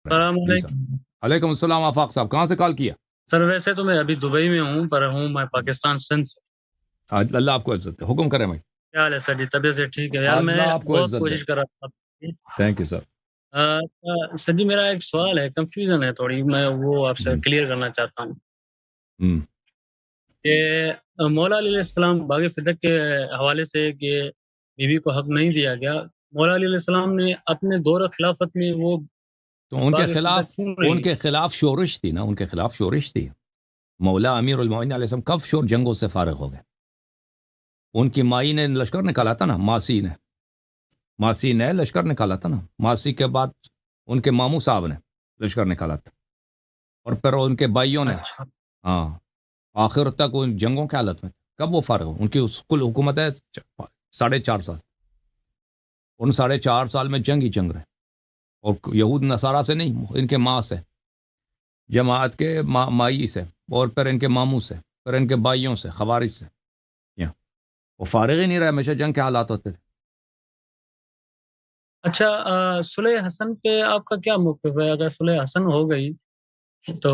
السلام جی سر، علیکم علیکم السلام آفاق صاحب، کہاں سے کال کیا؟ سر۔ ویسے تو میں ابھی دبئی میں ہوں، پر ہوں میں پاکستان سندھ سے۔ اللہ آپ کو عزت دے، حکم کریں بھائی۔ کیا حال ہے سر جی؟ طبیعت سے ٹھیک ہے؟ یار میں اللہ آپ کو بہت عزت دے، کوشش کر رہا تھا۔ Thank you sir. سر جی میرا ایک سوال ہے، کنفیوژن ہے تھوڑی، میں وہ آپ سے کلیئر کرنا چاہتا ہوں کہ مولا علیہ السلام باغ فدق کے حوالے سے کہ بیوی کو حق نہیں دیا گیا، مولا علیہ السلام نے اپنے دور خلافت میں وہ تو ان کے باغ خلاف فدق کیوں نہیں ان کے خلاف شورش تھی نا، ان کے خلاف شورش تھی۔ مولا امیر المومنین علیہ السلام کب جنگوں سے فارغ ہو گئے؟ ان کی مائی نے لشکر نکالا تھا نا، ماسی نے لشکر نکالا تھا نا، ماسی کے بعد ان کے ماموں صاحب نے لشکر نکالا تھا، اور پھر ان کے بھائیوں نے۔ اچھا ہاں، آخر تک ان جنگوں کی حالت میں کب وہ فارغ ہو؟ ان کی کل حکومت ہے 4.5 سال، ان 4.5 سال میں جنگ ہی جنگ رہے، اور یہود نصارہ سے نہیں، ان کے ماں سے، جماعت کے مائی سے، اور پھر ان کے ماموں سے، پھر ان کے بھائیوں سے، خوارج سے، وہ فارغ ہی نہیں رہے، ہمیشہ جنگ کے حالات ہوتے تھے۔ اچھا، صلح حسن پہ آپ کا کیا موقف ہے؟ اگر صلح حسن ہو گئی تو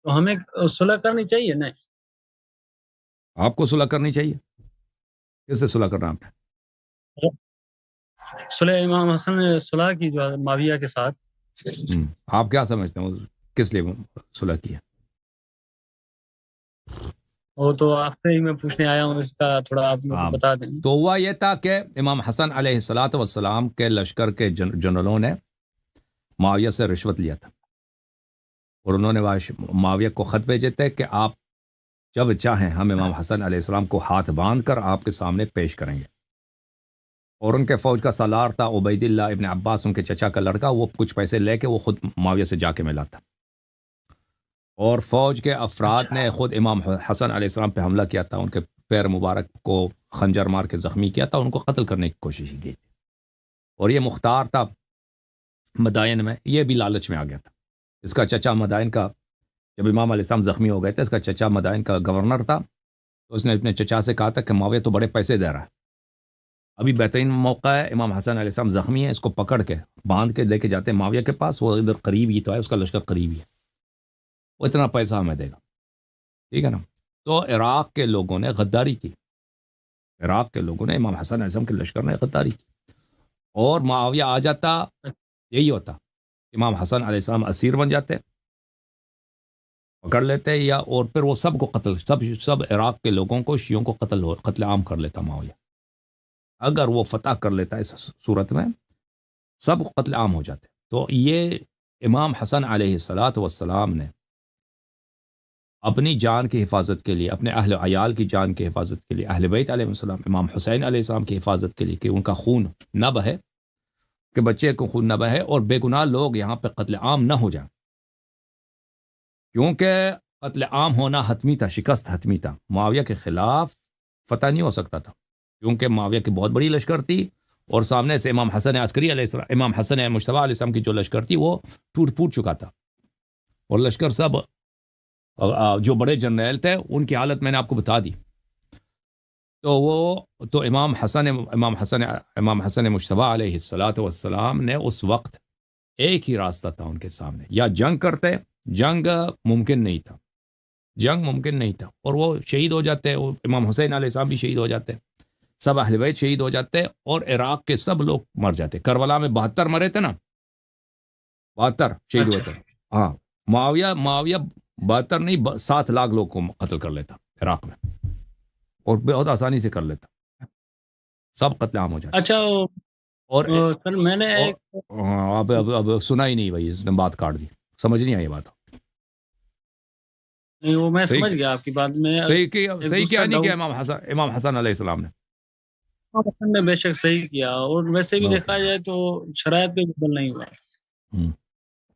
ہمیں صلح کرنی چاہیے نا؟ آپ کو صلح کرنی چاہیے؟ کس سے صلح کرنا آپ نے؟ صلح امام حسن نے صلح کی جو معاویہ کے ساتھ، آپ کیا سمجھتے ہیں کس لیے صلح کیا؟ وہ تو آپ سے ہی میں پوچھنے آیا ہوں، اس کا تھوڑا آپ مجھے بتا دیں۔ تو ہوا یہ تھا کہ امام حسن علیہ الصلاۃ والسلام کے لشکر کے جنرلوں نے معاویہ سے رشوت لیا تھا، اور انہوں نے معاویہ کو خط بھیجے تھے کہ آپ جب چاہیں ہم امام حسن علیہ السلام کو ہاتھ باندھ کر آپ کے سامنے پیش کریں گے۔ اور ان کے فوج کا سالار تھا عبید اللہ ابن عباس، ان کے چچا کا لڑکا، وہ کچھ پیسے لے کے وہ خود معاویہ سے جا کے ملا تھا، اور فوج کے افراد نے خود امام حسن علیہ السلام پہ حملہ کیا تھا، ان کے پیر مبارک کو خنجر مار کے زخمی کیا تھا، ان کو قتل کرنے کی کوشش کی تھی۔ اور یہ مختار تھا مدائن میں، یہ بھی لالچ میں آ گیا تھا۔ اس کا چچا مدائن کا، جب امام علیہ السلام زخمی ہو گئے تھے، اس کا چچا مدائن کا گورنر تھا، تو اس نے اپنے چچا سے کہا تھا کہ معاویہ تو بڑے پیسے دے رہا ہے، ابھی بہترین موقع ہے، امام حسن علیہ السلام زخمی ہے، اس کو پکڑ کے باندھ کے لے کے جاتے ہیں معاویہ کے پاس، وہ ادھر قریب ہی تو ہے، اس کا لشکر قریب ہی ہے، وہ اتنا پیسہ ہمیں دے گا، ٹھیک ہے نا؟ تو عراق کے لوگوں نے غداری کی، عراق کے لوگوں نے امام حسن علیہ السلام کے لشکر نے غداری کی، اور معاویہ آ جاتا، یہی ہوتا، امام حسن علیہ السلام اسیر بن جاتے، پکڑ لیتے، یا اور پھر وہ سب کو قتل، سب عراق کے لوگوں کو، شیعوں کو قتل عام کر لیتا معاویہ۔ اگر وہ فتح کر لیتا اس صورت میں سب قتل عام ہو جاتے۔ تو یہ امام حسن علیہ الصلاۃ والسلام نے اپنی جان کی حفاظت کے لیے، اپنے اہل عیال کی جان کی حفاظت کے لیے، اہل بیت علیہ السلام، امام حسین علیہ السلام کی حفاظت کے لیے، کہ ان کا خون نہ بہے، کہ بچے کو خون نہ بہے اور بے گناہ لوگ یہاں پہ قتل عام نہ ہو جائیں، کیونکہ قتل عام ہونا حتمی تھا، شکست حتمی تھا، معاویہ کے خلاف فتح نہیں ہو سکتا تھا، کیونکہ معاویہ کی بہت بڑی لشکر تھی، اور سامنے سے امام حسن عسکری علیہ السلام، امام حسن مجتبی علیہ السلام کی جو لشکر تھی وہ ٹوٹ پھوٹ چکا تھا، اور لشکر سب جو بڑے جنرل تھے ان کی حالت میں نے آپ کو بتا دی۔ تو امام حسن مجتبی علیہ الصلاۃ والسلام نے اس وقت ایک ہی راستہ تھا ان کے سامنے، یا جنگ کرتے، جنگ ممکن نہیں تھا، اور وہ شہید ہو جاتے، امام حسین علیہ السلام بھی شہید ہو جاتے، سب اہل بیت شہید ہو جاتے، اور عراق کے سب لوگ مر جاتے۔ کربلا میں 72 مرے تھے نا، 72 شہید ہوئے تھے۔ ہاں، معاویہ 72 نہیں 7 لاکھ لوگ کو قتل کر لیتا عراق میں، اور بہت آسانی سے کر لیتا، سب قتل عام ہو جاتے۔ اچھا اور سر میں نے اب سنا ہی نہیں بھائی، اس نے بات کاٹ دی، سمجھ نہیں آئی بات۔ نہیں، وہ میں سمجھ گیا آپ کی بات میں، صحیح کیا نہیں کیا امام حسن علیہ السلام نے؟ نے بے شک صحیح کیا، اور ویسے بھی دیکھا جائے تو شرائط پہ بدل نہیں ہوا۔